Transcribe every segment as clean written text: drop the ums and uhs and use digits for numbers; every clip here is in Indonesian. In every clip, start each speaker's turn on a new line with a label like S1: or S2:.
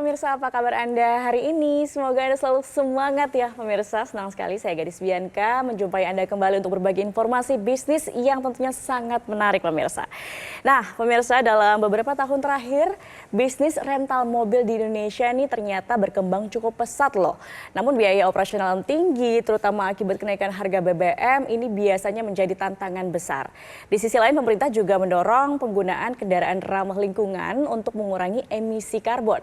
S1: pemirsa, apa kabar Anda hari ini? Semoga Anda selalu semangat ya pemirsa. Senang sekali saya Gadis Bianca menjumpai Anda kembali untuk berbagi informasi bisnis yang tentunya sangat menarik pemirsa. Nah pemirsa, dalam beberapa tahun terakhir bisnis rental mobil di Indonesia ini ternyata berkembang cukup pesat loh. Namun biaya operasional yang tinggi terutama akibat kenaikan harga BBM ini biasanya menjadi tantangan besar. Di sisi lain pemerintah juga mendorong penggunaan kendaraan ramah lingkungan untuk mengurangi emisi karbon.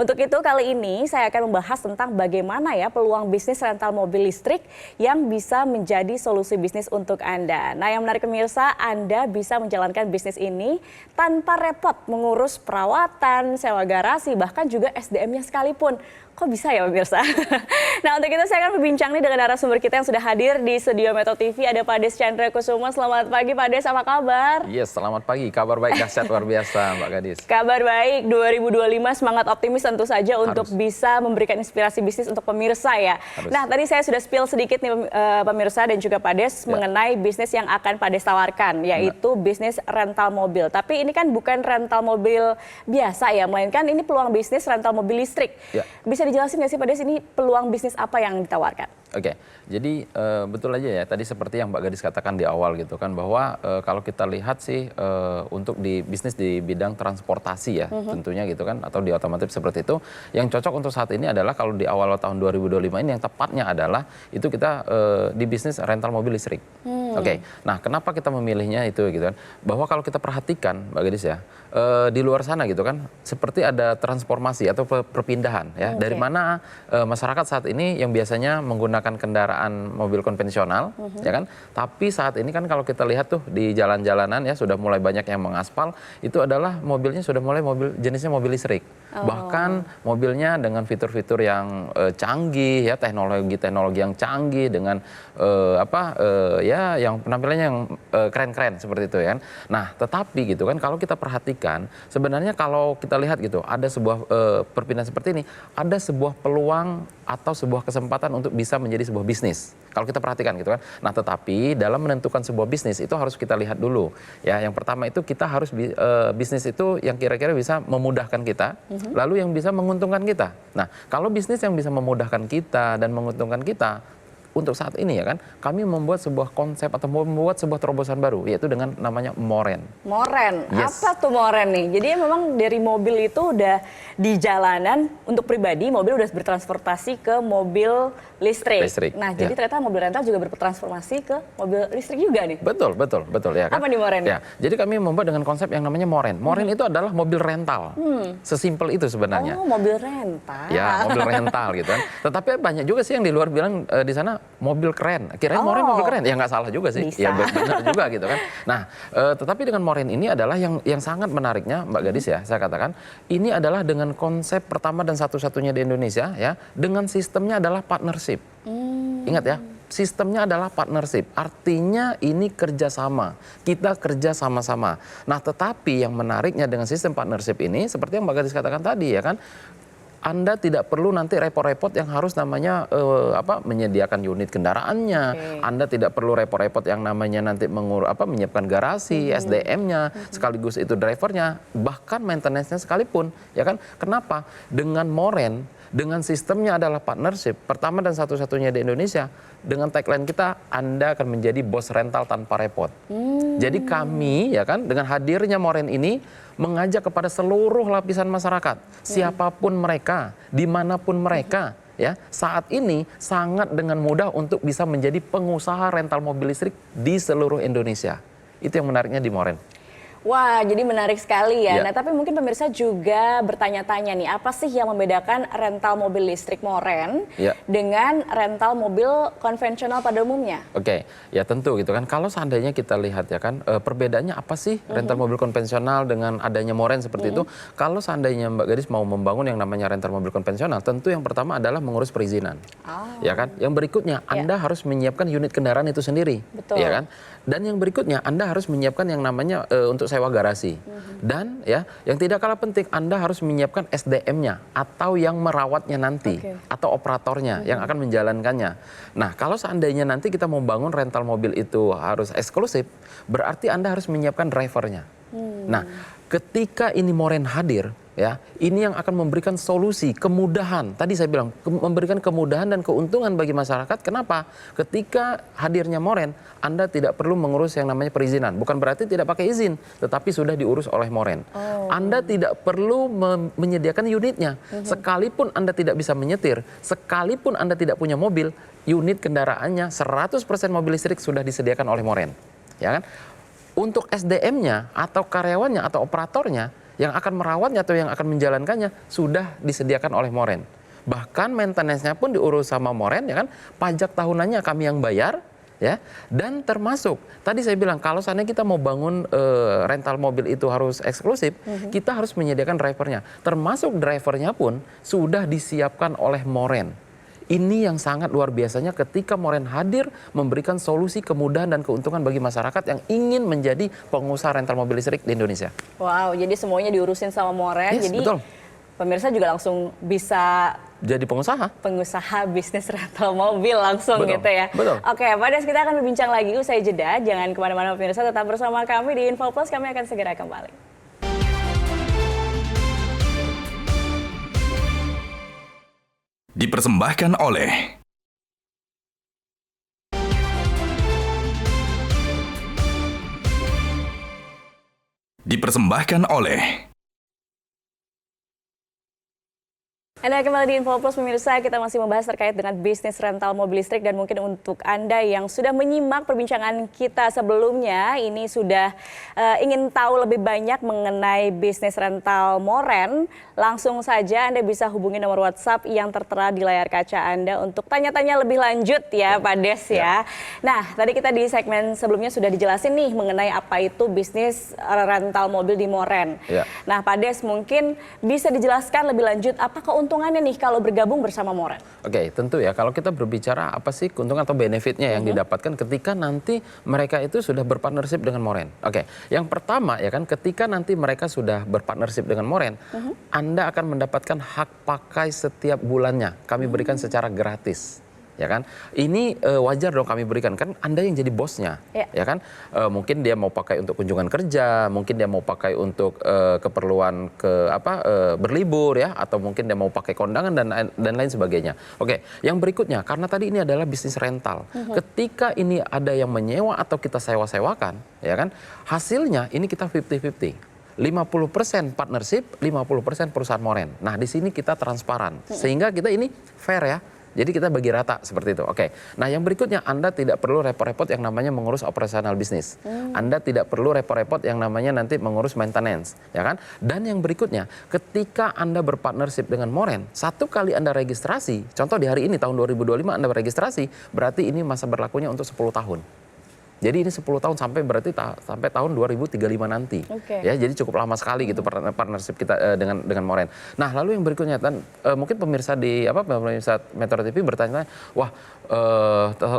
S1: Untuk itu kali ini saya akan membahas tentang bagaimana ya peluang bisnis rental mobil listrik yang bisa menjadi solusi bisnis untuk Anda. Nah yang menarik pemirsa, Anda bisa menjalankan bisnis ini tanpa repot mengurus perawatan, sewa garasi, bahkan juga SDM-nya sekalipun. Kok bisa ya pemirsa? Nah untuk itu saya akan berbincang nih dengan narasumber kita yang sudah hadir di studio Metro TV. Ada Pak Des Chandra Kusuma. Selamat pagi Pak Des, apa kabar?
S2: Yes, selamat pagi. Kabar baik, dahsyat luar biasa Mbak Gadis.
S1: Kabar baik, 2025 semangat optimis tentu saja untuk bisa memberikan inspirasi bisnis untuk pemirsa ya. Nah tadi saya sudah spill sedikit nih pemirsa dan juga Pak Des mengenai bisnis yang akan Pak Des tawarkan, yaitu bisnis rental mobil. Tapi ini kan bukan rental mobil biasa ya, melainkan ini peluang bisnis rental mobil listrik. Bisa dijelasin nggak sih Pak Des, ini peluang bisnis apa yang ditawarkan?
S2: Oke, jadi betul aja ya tadi seperti yang Mbak Gadis katakan di awal gitu kan, bahwa kalau kita lihat sih untuk di bisnis di bidang transportasi ya tentunya gitu kan, atau di otomotif seperti itu, yang cocok untuk saat ini adalah kalau di awal tahun 2025 ini yang tepatnya adalah itu kita di bisnis rental mobil listrik. Oke, nah kenapa kita memilihnya itu gitu kan, bahwa kalau kita perhatikan Mbak Gadis ya, di luar sana gitu kan seperti ada transformasi atau perpindahan ya, dari mana masyarakat saat ini yang biasanya menggunakan kendaraan mobil konvensional ya kan, tapi saat ini kan kalau kita lihat tuh di jalan-jalanan ya sudah mulai banyak yang mengaspal, itu adalah mobilnya sudah mulai jenisnya mobil listrik. Bahkan mobilnya dengan fitur-fitur yang canggih ya, teknologi yang canggih dengan ya yang penampilannya yang keren-keren seperti itu ya. Nah, tetapi gitu kan kalau kita perhatikan sebenarnya kalau kita lihat gitu ada sebuah perpindahan seperti ini, ada sebuah peluang atau sebuah kesempatan untuk bisa menjadi sebuah bisnis. Kalau kita perhatikan gitu kan. Nah, tetapi dalam menentukan sebuah bisnis itu harus kita lihat dulu. Ya, yang pertama itu kita harus bisnis itu yang kira-kira bisa memudahkan kita, lalu yang bisa menguntungkan kita. Nah, kalau bisnis yang bisa memudahkan kita dan menguntungkan kita, untuk saat ini ya kan, kami membuat sebuah konsep atau membuat sebuah terobosan baru, yaitu dengan namanya Moren.
S1: Moren, apa tuh Moren nih? Jadi memang dari mobil itu udah di jalanan untuk pribadi, mobil udah bertransportasi ke mobil listrik. Nah, jadi ternyata mobil rental juga bertransformasi ke mobil listrik juga nih.
S2: Betul ya kan.
S1: Apa nih Moren?
S2: Ya, jadi kami membuat dengan konsep yang namanya Moren. Moren itu adalah mobil rental. Sesimpel itu sebenarnya.
S1: Oh, mobil rental.
S2: Ya, mobil rental gitu kan. Tetapi banyak juga sih yang di luar bilang di sana mobil keren. Kirain Moren mobil keren. Ya nggak salah juga sih.
S1: Bisa.
S2: Ya benar juga gitu kan. Nah, tetapi dengan Moren ini adalah yang sangat menariknya Mbak Gadis ya, saya katakan, ini adalah dengan konsep pertama dan satu-satunya di Indonesia ya, dengan sistemnya adalah partnership. Ingat ya, sistemnya adalah partnership, artinya ini kerjasama, kita kerja sama-sama. Nah, tetapi yang menariknya dengan sistem partnership ini, seperti yang Mbak Gadis katakan tadi ya kan, Anda tidak perlu nanti repot-repot yang harus namanya menyediakan unit kendaraannya. Anda tidak perlu repot-repot yang namanya nanti menyiapkan garasi, SDM-nya, sekaligus itu drivernya, bahkan maintenance-nya sekalipun, ya kan? Kenapa? Dengan Moren, dengan sistemnya adalah partnership, pertama dan satu-satunya di Indonesia, dengan tagline kita, Anda akan menjadi bos rental tanpa repot. Jadi kami ya kan dengan hadirnya Moren ini mengajak kepada seluruh lapisan masyarakat, siapapun mereka, dimanapun mereka, ya saat ini sangat dengan mudah untuk bisa menjadi pengusaha rental mobil listrik di seluruh Indonesia. Itu yang menariknya di Moren.
S1: Wah, jadi menarik sekali ya. Nah, tapi mungkin pemirsa juga bertanya-tanya nih, apa sih yang membedakan rental mobil listrik Moren dengan rental mobil konvensional pada umumnya?
S2: Oke, ya tentu gitu kan. Kalau seandainya kita lihat ya kan, perbedaannya apa sih rental mobil konvensional dengan adanya Moren seperti itu? Kalau seandainya Mbak Gadis mau membangun yang namanya rental mobil konvensional, tentu yang pertama adalah mengurus perizinan. Ya kan? Yang berikutnya, Anda harus menyiapkan unit kendaraan itu sendiri.
S1: Betul.
S2: Ya kan? Dan yang berikutnya, Anda harus menyiapkan yang namanya untuk sewa garasi. Dan ya, yang tidak kalah penting, Anda harus menyiapkan SDM-nya atau yang merawatnya nanti, atau operatornya yang akan menjalankannya. Nah, kalau seandainya nanti kita membangun rental mobil itu harus eksklusif, berarti Anda harus menyiapkan drivernya. Nah, ketika ini Moren hadir, ya, ini yang akan memberikan solusi, kemudahan. Tadi saya bilang memberikan kemudahan dan keuntungan bagi masyarakat. Kenapa? Ketika hadirnya Moren, Anda tidak perlu mengurus yang namanya perizinan. Bukan berarti tidak pakai izin, tetapi sudah diurus oleh Moren. Anda tidak perlu menyediakan unitnya. Sekalipun Anda tidak bisa menyetir, sekalipun Anda tidak punya mobil, unit kendaraannya 100% mobil listrik sudah disediakan oleh Moren. Ya kan? Untuk SDM-nya atau karyawannya atau operatornya yang akan merawatnya atau yang akan menjalankannya sudah disediakan oleh Moren. Bahkan maintenance-nya pun diurus sama Moren, ya kan? Pajak tahunannya kami yang bayar, ya. Dan termasuk tadi saya bilang kalau seandainya kita mau bangun rental mobil itu harus eksklusif, kita harus menyediakan drivernya. Termasuk drivernya pun sudah disiapkan oleh Moren. Ini yang sangat luar biasanya ketika Moren hadir memberikan solusi kemudahan dan keuntungan bagi masyarakat yang ingin menjadi pengusaha rental mobil listrik di Indonesia.
S1: Wow, jadi semuanya diurusin sama Moren.
S2: Yes,
S1: Jadi
S2: betul.
S1: pemirsa juga langsung bisa
S2: Jadi pengusaha.
S1: bisnis rental mobil langsung
S2: Betul,
S1: gitu ya.
S2: betul.
S1: Oke, Pak Des, kita akan berbincang lagi usai jeda. Jangan kemana-mana pemirsa, tetap bersama kami di Info Plus. Kami akan segera kembali.
S3: Dipersembahkan oleh
S1: Anda kembali di Info Plus pemirsa, kita masih membahas terkait dengan bisnis rental mobil listrik dan mungkin untuk Anda yang sudah menyimak perbincangan kita sebelumnya, ini sudah ingin tahu lebih banyak mengenai bisnis rental Moren, langsung saja Anda bisa hubungi nomor WhatsApp yang tertera di layar kaca Anda untuk tanya-tanya lebih lanjut ya Pak Des ya. Nah, tadi kita di segmen sebelumnya sudah dijelasin nih mengenai apa itu bisnis rental mobil di Moren.
S2: Ya.
S1: Nah, Pak Des mungkin bisa dijelaskan lebih lanjut apa keuntungannya nih kalau bergabung bersama Moren?
S2: Oke, tentu ya kalau kita berbicara apa sih keuntungan atau benefitnya yang didapatkan ketika nanti mereka itu sudah berpartnership dengan Moren. Oke, yang pertama ya kan ketika nanti mereka sudah berpartnership dengan Moren, Anda akan mendapatkan hak pakai setiap bulannya. Kami berikan secara gratis. Ya kan, ini wajar dong kami berikan, kan Anda yang jadi bosnya, ya kan, mungkin dia mau pakai untuk kunjungan kerja, mungkin dia mau pakai untuk keperluan berlibur ya, atau mungkin dia mau pakai kondangan dan lain sebagainya. Oke, yang berikutnya karena tadi ini adalah bisnis rental, ketika ini ada yang menyewa atau kita sewa-sewakan, ya kan, hasilnya ini kita 50-50. 50% partnership, 50% perusahaan Moren. Nah, di sini kita transparan, sehingga kita ini fair ya. Jadi kita bagi rata seperti itu. Oke. Nah, yang berikutnya Anda tidak perlu repot-repot yang namanya mengurus operasional bisnis. Anda tidak perlu repot-repot yang namanya nanti mengurus maintenance, ya kan? Dan yang berikutnya, ketika Anda berpartnership dengan Moren, satu kali Anda registrasi, contoh di hari ini tahun 2025 Anda registrasi, berarti ini masa berlakunya untuk 10 tahun. Jadi ini 10 tahun sampai berarti sampai tahun 2035 nanti. Ya, jadi cukup lama sekali gitu partnership kita dengan Moren. Nah, lalu yang berikutnya mungkin pemirsa pemirsa Metro TV bertanya, wah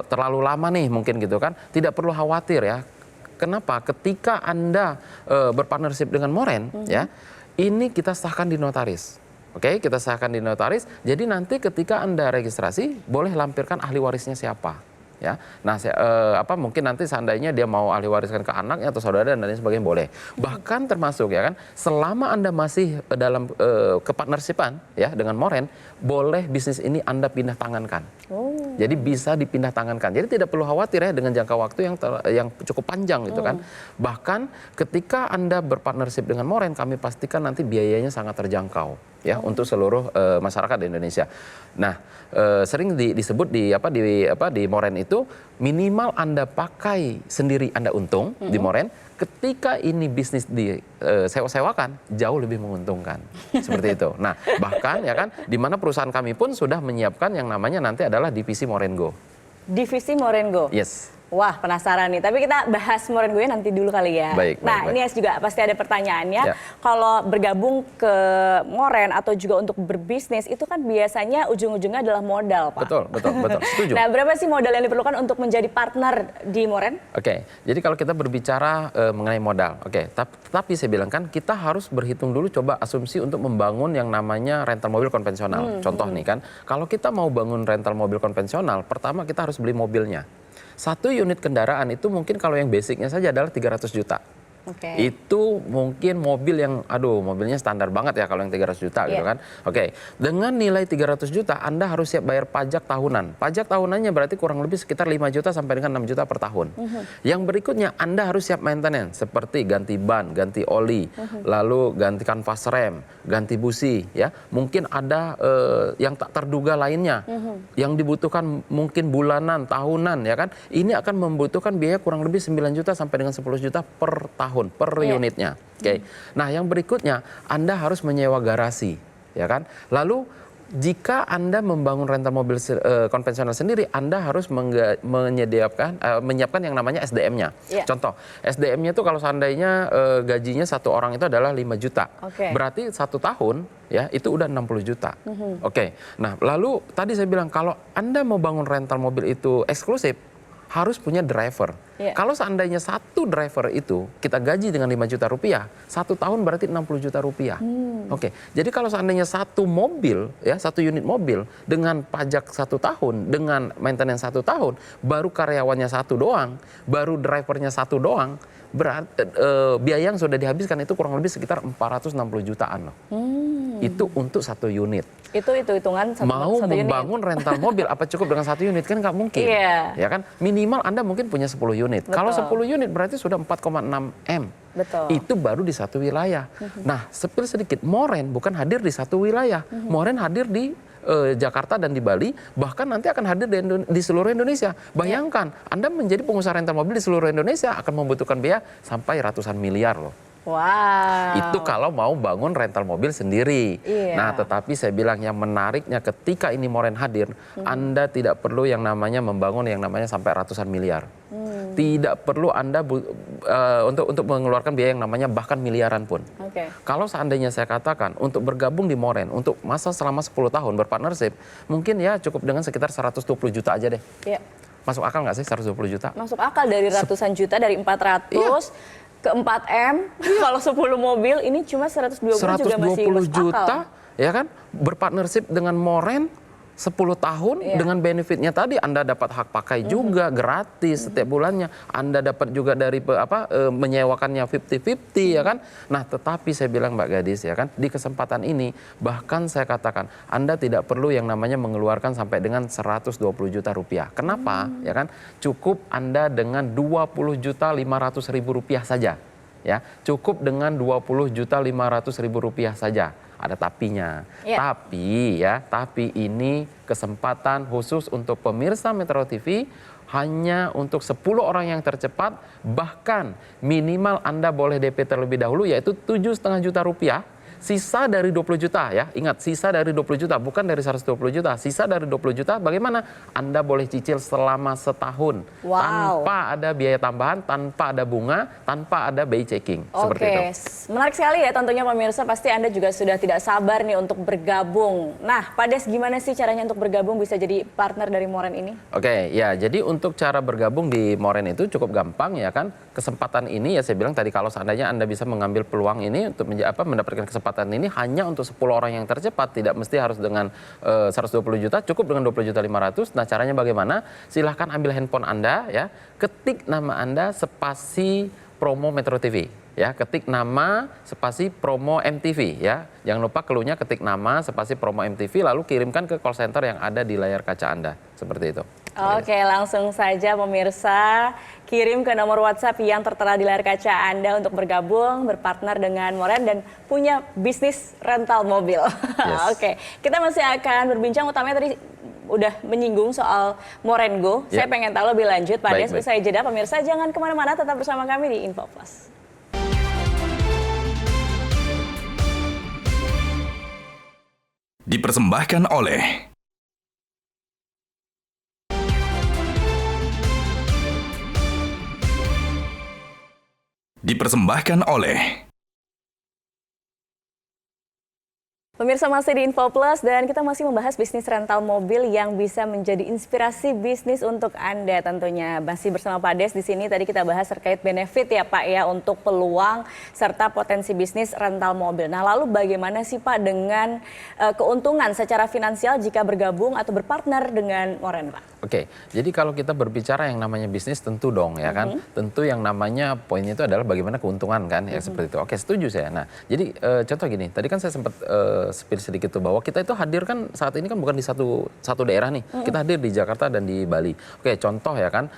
S2: terlalu lama nih mungkin gitu kan. Tidak perlu khawatir ya. Kenapa? Ketika Anda berpartnership dengan Moren ya, ini kita sahkan di notaris. Oke, kita sahkan di notaris. Jadi nanti ketika Anda registrasi boleh lampirkan ahli warisnya siapa. Ya, nah mungkin nanti seandainya dia mau ahli wariskan ke anaknya atau saudara dan lain sebagainya boleh. Bahkan termasuk ya kan, selama Anda masih dalam kepartnershipan ya dengan Moren, boleh bisnis ini Anda pindah tangankan. Jadi bisa dipindah tangankan. Jadi tidak perlu khawatir ya dengan jangka waktu yang cukup panjang gitu kan. Bahkan ketika Anda berpartnership dengan Moren, kami pastikan nanti biayanya sangat terjangkau ya untuk seluruh masyarakat di Indonesia. Nah, sering disebut di Moren itu minimal Anda pakai sendiri Anda untung di Moren. Ketika ini bisnis disewa-sewakan jauh lebih menguntungkan seperti itu. Nah, bahkan ya kan di mana perusahaan kami pun sudah menyiapkan yang namanya nanti adalah divisi Morengo.
S1: Divisi Morengo.
S2: Yes.
S1: Wah, penasaran nih. Tapi kita bahas Moren gue nanti dulu kali ya.
S2: Baik,
S1: nah, ini juga pasti ada pertanyaannya.
S2: Ya.
S1: Kalau bergabung ke Moren atau juga untuk berbisnis, itu kan biasanya ujung-ujungnya adalah modal, Pak.
S2: Betul. Setuju.
S1: Nah, berapa sih modal yang diperlukan untuk menjadi partner di Moren?
S2: Oke, jadi kalau kita berbicara mengenai modal, tapi saya bilang kan kita harus berhitung dulu, coba asumsi untuk membangun yang namanya rental mobil konvensional. Contoh nih kan, kalau kita mau bangun rental mobil konvensional, pertama kita harus beli mobilnya. Satu unit kendaraan itu mungkin kalau yang basicnya saja adalah 300 juta.
S1: Oke.
S2: Itu mungkin mobil yang, aduh mobilnya standar banget ya kalau yang 300 juta gitu kan. Oke, dengan nilai 300 juta Anda harus siap bayar pajak tahunan. Pajak tahunannya berarti kurang lebih sekitar 5 juta sampai dengan 6 juta per tahun. Yang berikutnya Anda harus siap maintenance seperti ganti ban, ganti oli, lalu ganti kanvas rem, ganti busi ya. Mungkin ada yang tak terduga lainnya yang dibutuhkan mungkin bulanan, tahunan ya kan. Ini akan membutuhkan biaya kurang lebih 9 juta sampai dengan 10 juta per tahun, per unitnya. Oke. Nah, yang berikutnya Anda harus menyewa garasi, ya kan? Lalu jika Anda membangun rental mobil konvensional sendiri, Anda harus menyiapkan yang namanya SDM-nya. Contoh, SDM-nya itu kalau seandainya gajinya satu orang itu adalah 5 juta. Berarti 1 tahun ya itu udah 60 juta. Oke. Nah, lalu tadi saya bilang kalau Anda mau bangun rental mobil itu eksklusif, harus punya driver. Kalau seandainya satu driver itu kita gaji dengan 5 juta rupiah, 1 tahun berarti 60 juta rupiah. Oke, jadi kalau seandainya satu mobil, ya satu unit mobil dengan pajak 1 tahun, dengan maintenance 1 tahun, baru karyawannya 1 doang, baru drivernya 1 doang, berarti biaya yang sudah dihabiskan itu kurang lebih sekitar 460 jutaan loh. Itu untuk 1 unit.
S1: Itu hitungan
S2: mau
S1: satu
S2: membangun
S1: unit.
S2: rental mobil apa cukup dengan 1 unit kan nggak mungkin. Ya kan minimal Anda mungkin punya 10 unit. Kalau 10 unit berarti sudah 4,6 M. Itu baru di 1 wilayah. Nah, spill sedikit, Moren bukan hadir di 1 wilayah. Moren hadir di Jakarta dan di Bali, bahkan nanti akan hadir di seluruh Indonesia. Bayangkan, Anda menjadi pengusaha rental mobil di seluruh Indonesia akan membutuhkan biaya sampai ratusan miliar loh.
S1: Wow.
S2: Itu kalau mau bangun rental mobil sendiri. Nah, tetapi saya bilang yang menariknya ketika ini Moren hadir, Anda tidak perlu yang namanya membangun yang namanya sampai ratusan miliar. Tidak perlu Anda untuk mengeluarkan biaya yang namanya bahkan miliaran pun. Kalau seandainya saya katakan untuk bergabung di Moren untuk masa selama 10 tahun berpartnership, mungkin ya cukup dengan sekitar 120 juta aja deh. Masuk akal nggak sih 120 juta?
S1: Masuk akal, dari ratusan juta, dari 400 ke 4M, kalau 10 mobil ini cuma 120 juga masih masuk
S2: juta,
S1: akal.
S2: Ya kan? Berpartnership dengan Moren 10 tahun dengan benefitnya tadi Anda dapat hak pakai juga gratis setiap bulannya. Anda dapat juga dari menyewakannya 50-50 ya kan. Nah, tetapi saya bilang Mbak Gadis ya kan, di kesempatan ini bahkan saya katakan Anda tidak perlu yang namanya mengeluarkan sampai dengan 120 juta rupiah. Kenapa? Ya kan? Cukup Anda dengan 20.500.000 rupiah saja. Ya, cukup dengan 20.500.000 rupiah saja. Ada tapinya. Tapi ini kesempatan khusus untuk pemirsa Metro TV, hanya untuk 10 orang yang tercepat, bahkan minimal Anda boleh DP terlebih dahulu yaitu 7,5 juta rupiah. Sisa dari 20 juta ya, ingat sisa dari 20 juta, bukan dari 120 juta. Sisa dari 20 juta bagaimana? Anda boleh cicil selama setahun. Tanpa ada biaya tambahan, tanpa ada bunga, tanpa ada BI checking. Seperti itu.
S1: Menarik sekali ya tentunya pemirsa, pasti Anda juga sudah tidak sabar nih untuk bergabung. Nah, Pak Des, gimana sih caranya untuk bergabung bisa jadi partner dari Moren ini?
S2: Ya, jadi untuk cara bergabung di Moren itu cukup gampang ya kan. Kesempatan ini ya saya bilang tadi, kalau seandainya Anda bisa mengambil peluang ini untuk mendapatkan kesempatan ini hanya untuk 10 orang yang tercepat, tidak mesti harus dengan 120 juta, cukup dengan 20.500.000. Nah, caranya bagaimana? Silahkan ambil handphone Anda ya, ketik nama Anda spasi promo Metro TV ya, ketik nama spasi promo MTV ya. Jangan lupa clue-nya ketik nama spasi promo MTV lalu kirimkan ke call center yang ada di layar kaca Anda. Seperti itu.
S1: Langsung saja pemirsa kirim ke nomor WhatsApp yang tertera di layar kaca Anda untuk bergabung, berpartner dengan Moren dan punya bisnis rental mobil. Kita masih akan berbincang, utamanya tadi udah menyinggung soal Moren Go. Saya pengen tahu lebih lanjut, Pak Des. Usai jeda, pemirsa jangan kemana-mana, tetap bersama kami di Info Plus.
S3: Dipersembahkan oleh
S1: Pemirsa, masih di Info Plus dan kita masih membahas bisnis rental mobil yang bisa menjadi inspirasi bisnis untuk Anda tentunya. Masih bersama Pak Des di sini, tadi kita bahas terkait benefit ya Pak ya untuk peluang serta potensi bisnis rental mobil. Nah, lalu bagaimana sih Pak dengan keuntungan secara finansial jika bergabung atau berpartner dengan Moren, Pak?
S2: Oke, jadi kalau kita berbicara yang namanya bisnis tentu dong ya kan, tentu yang namanya poinnya itu adalah bagaimana keuntungan kan ya seperti itu. Oke, setuju saya. Nah, jadi contoh gini, tadi kan saya sempat spill sedikit tuh bahwa kita itu hadir kan saat ini kan bukan di satu daerah nih, kita hadir di Jakarta dan di Bali. Oke, contoh ya kan,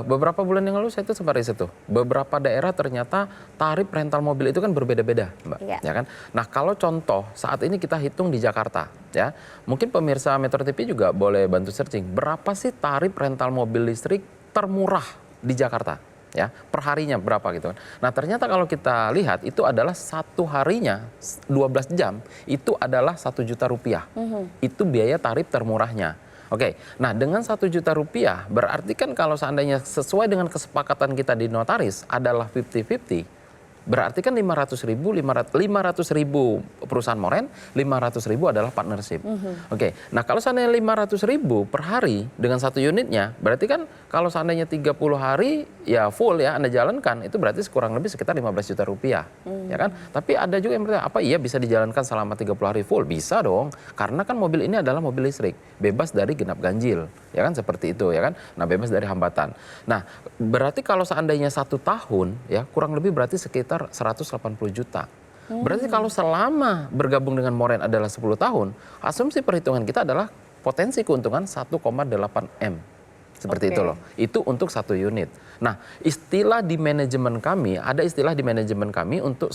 S2: beberapa bulan yang lalu saya tuh sempat riset tuh, beberapa daerah ternyata tarif rental mobil itu kan berbeda-beda, Mbak.
S1: Iya.
S2: Ya kan? Nah, kalau contoh saat ini kita hitung di Jakarta, ya, mungkin pemirsa Metro TV juga boleh bantu searching berapa sih tarif rental mobil listrik termurah di Jakarta, ya, perharinya berapa gitu kan. Nah, ternyata kalau kita lihat itu adalah satu harinya 12 jam itu adalah 1 juta rupiah. Itu biaya tarif termurahnya. Oke, nah dengan 1 juta rupiah berarti kan kalau seandainya sesuai dengan kesepakatan kita di notaris adalah 50-50, berarti kan 500.000 perusahaan moren, 500.000 adalah partnership. Oke, nah kalau seandainya 500.000 per hari dengan satu unitnya, berarti kan kalau seandainya 30 hari ya full ya Anda jalankan, itu berarti kurang lebih sekitar 15 juta rupiah. Ya kan? Tapi ada juga yang bertanya, apa iya bisa dijalankan selama 30 hari full? Bisa dong, karena kan mobil ini adalah mobil listrik, bebas dari genap ganjil. Ya kan seperti itu ya kan. Nah, bebas dari hambatan. Nah, berarti kalau seandainya 1 tahun ya kurang lebih berarti sekitar 180 juta. Berarti kalau selama bergabung dengan Moren adalah 10 tahun, asumsi perhitungan kita adalah potensi keuntungan 1,8 M. Seperti itu loh. Itu untuk satu unit. Nah, istilah di manajemen kami, ada istilah di manajemen kami untuk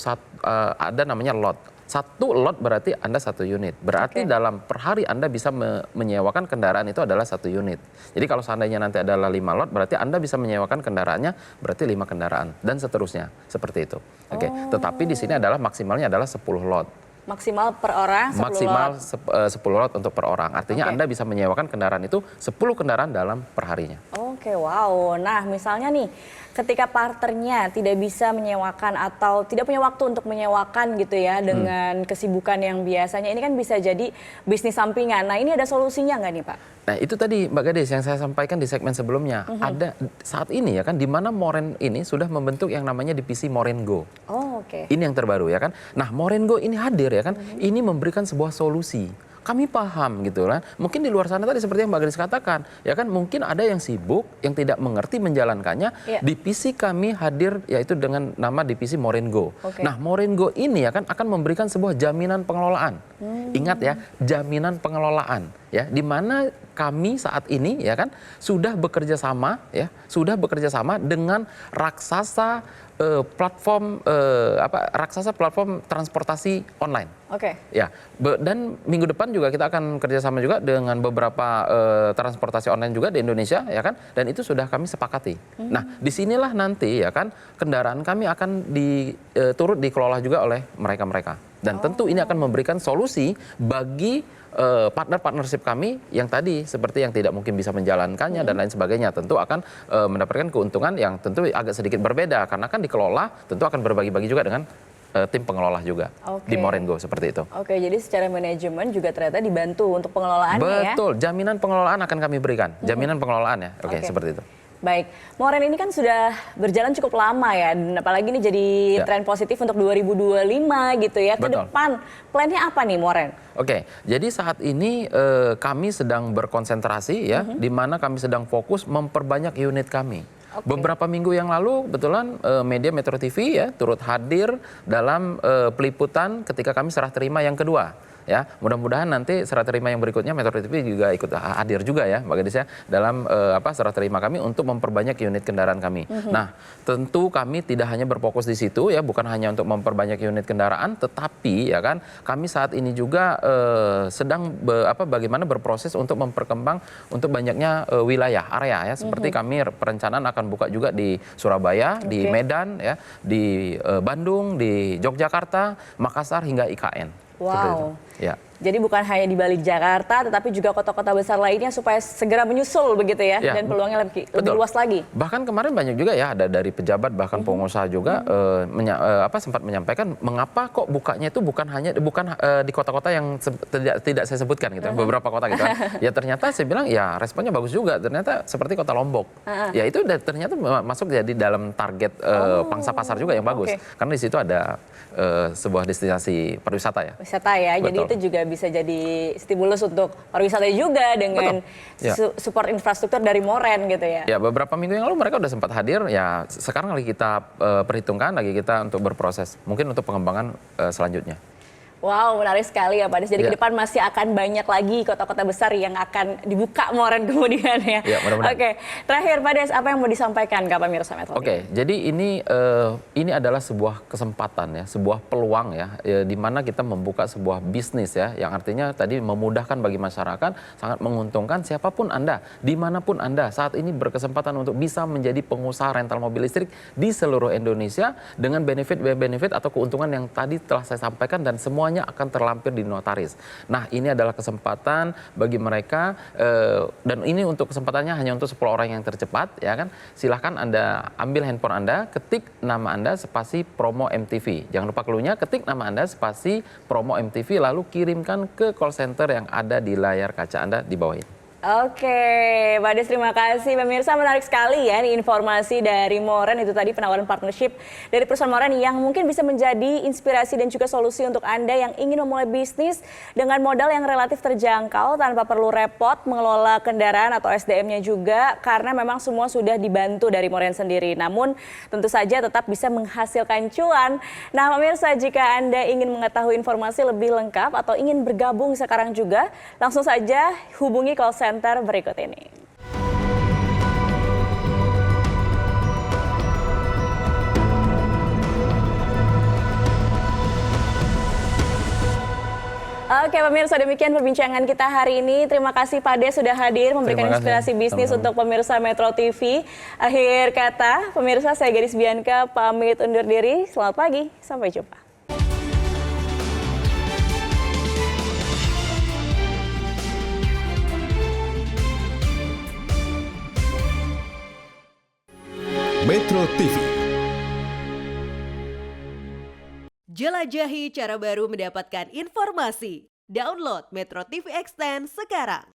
S2: ada namanya lot. Satu lot berarti Anda satu unit. Berarti dalam per hari Anda bisa menyewakan kendaraan itu adalah satu unit. Jadi kalau seandainya nanti adalah 5 lot, berarti Anda bisa menyewakan kendaraannya berarti 5 kendaraan. Dan seterusnya. Seperti itu. Oke. Tetapi di sini adalah maksimalnya adalah 10 lot.
S1: Maksimal per orang 10
S2: Maksimal
S1: lot.
S2: 10 lot untuk per orang. Artinya Anda bisa menyewakan kendaraan itu 10 kendaraan dalam perharinya.
S1: Oke, wow. Nah, misalnya nih, ketika partnernya tidak bisa menyewakan atau tidak punya waktu untuk menyewakan gitu ya dengan kesibukan yang biasanya, ini kan bisa jadi bisnis sampingan. Nah, ini ada solusinya nggak nih, Pak?
S2: Nah, itu tadi Mbak Gadis yang saya sampaikan di segmen sebelumnya. Ada saat ini ya kan, di mana Moren ini sudah membentuk yang namanya divisi Moren Go.
S1: Oh, oke.
S2: Ini yang terbaru ya kan. Nah, Moren Go ini hadir ya kan, ini memberikan sebuah solusi. Kami paham gitu kan. Mungkin di luar sana tadi seperti yang Mbak Gadis katakan, ya kan mungkin ada yang sibuk, yang tidak mengerti menjalankannya. Divisi kami hadir yaitu dengan nama divisi Moren Go. Nah, Moren Go ini ya kan akan memberikan sebuah jaminan pengelolaan. Ingat ya, jaminan pengelolaan ya, di mana kami saat ini ya kan sudah bekerja sama dengan raksasa platform transportasi online.
S1: Oke.
S2: Ya, dan minggu depan juga kita akan kerjasama juga dengan beberapa transportasi online juga di Indonesia, ya kan? Dan itu sudah kami sepakati. Nah, disinilah nanti ya kan kendaraan kami akan turut dikelola juga oleh mereka-mereka. Dan tentu ini akan memberikan solusi bagi partnership kami yang tadi seperti yang tidak mungkin bisa menjalankannya dan lain sebagainya. Tentu akan mendapatkan keuntungan yang tentu agak sedikit berbeda karena kan dikelola tentu akan berbagi-bagi juga dengan tim pengelola juga di Moren Go seperti itu.
S1: Oke, jadi secara manajemen juga ternyata dibantu untuk pengelolaannya ya?
S2: Betul, jaminan pengelolaan akan kami berikan. Jaminan pengelolaan ya, oke, seperti itu.
S1: Baik, Moren ini kan sudah berjalan cukup lama ya, dan apalagi ini jadi tren positif untuk 2025 gitu ya. Ke depan, plannya apa nih Moren?
S2: Oke, jadi saat ini kami sedang berkonsentrasi ya, di mana kami sedang fokus memperbanyak unit kami. Beberapa minggu yang lalu, kebetulan media Metro TV ya turut hadir dalam peliputan ketika kami serah terima yang kedua. Ya, mudah-mudahan nanti serah terima yang berikutnya Metro TV juga ikut hadir juga ya, Mbak Gadis ya, dalam serah terima kami untuk memperbanyak unit kendaraan kami. Nah, tentu kami tidak hanya berfokus di situ ya, bukan hanya untuk memperbanyak unit kendaraan, tetapi ya kan kami saat ini juga sedang bagaimana berproses untuk memperkembang untuk banyaknya wilayah area ya, seperti kami perencanaan akan buka juga di Surabaya, di Medan ya, di Bandung, di Yogyakarta, Makassar hingga IKN.
S1: Wow.
S2: Ya.
S1: Jadi bukan hanya di Bali, Jakarta, tetapi juga kota-kota besar lainnya supaya segera menyusul begitu ya, dan peluangnya lebih luas lagi.
S2: Bahkan kemarin banyak juga ya, ada dari pejabat bahkan pengusaha juga sempat menyampaikan mengapa kok bukanya itu bukan di kota-kota yang tidak saya sebutkan gitu, beberapa kota gitu kan. Ya ternyata saya bilang ya responnya bagus juga, ternyata seperti kota Lombok. Ya itu ternyata masuk jadi dalam target pangsa pasar juga yang bagus, karena di situ ada sebuah destinasi pariwisata ya.
S1: Wisata ya, jadi itu juga bisa jadi stimulus untuk pariwisata juga dengan
S2: Ya.
S1: support infrastruktur dari Moren gitu ya.
S2: Ya, beberapa minggu yang lalu mereka udah sempat hadir, ya sekarang lagi kita perhitungkan, lagi kita untuk berproses, mungkin untuk pengembangan selanjutnya.
S1: Wow, menarik sekali ya Pak Des. Jadi
S2: Ya.
S1: ke depan masih akan banyak lagi kota-kota besar yang akan dibuka Moren kemudian ya.
S2: Ya, mudah-mudahan.
S1: Oke, terakhir Pak Des, apa yang mau disampaikan ke pemirsa Metro TV?
S2: Oke, jadi ini adalah sebuah kesempatan ya, sebuah peluang ya, di mana kita membuka sebuah bisnis ya, yang artinya tadi memudahkan bagi masyarakat, sangat menguntungkan siapapun Anda, dimanapun Anda saat ini berkesempatan untuk bisa menjadi pengusaha rental mobil listrik di seluruh Indonesia dengan benefit atau keuntungan yang tadi telah saya sampaikan dan semuanya akan terlampir di notaris. Nah, ini adalah kesempatan bagi mereka dan ini untuk kesempatannya hanya untuk 10 orang yang tercepat ya kan. Silahkan Anda ambil handphone Anda, ketik nama Anda spasi promo MTV. Jangan lupa clue-nya, ketik nama Anda spasi promo MTV lalu kirimkan ke call center yang ada di layar kaca Anda di bawah ini.
S1: Oke, Pak Des, terima kasih. Pemirsa, menarik sekali ya ini informasi dari Moren, itu tadi penawaran partnership dari perusahaan Moren yang mungkin bisa menjadi inspirasi dan juga solusi untuk Anda yang ingin memulai bisnis dengan modal yang relatif terjangkau tanpa perlu repot mengelola kendaraan atau SDM-nya juga, karena memang semua sudah dibantu dari Moren sendiri. Namun tentu saja tetap bisa menghasilkan cuan. Nah, pemirsa, jika Anda ingin mengetahui informasi lebih lengkap atau ingin bergabung sekarang juga, langsung saja hubungi call center berikut ini. Oke pemirsa, demikian perbincangan kita hari ini. Terima kasih Pak Des sudah hadir memberikan
S2: Terima kasih.
S1: inspirasi bisnis
S2: Sama-sama.
S1: untuk pemirsa Metro TV. Akhir kata, pemirsa, saya Gadis Bianca pamit undur diri. Selamat pagi, sampai jumpa.
S3: Metro TV.
S4: Jelajahi cara baru mendapatkan informasi. Download Metro TV Extend sekarang.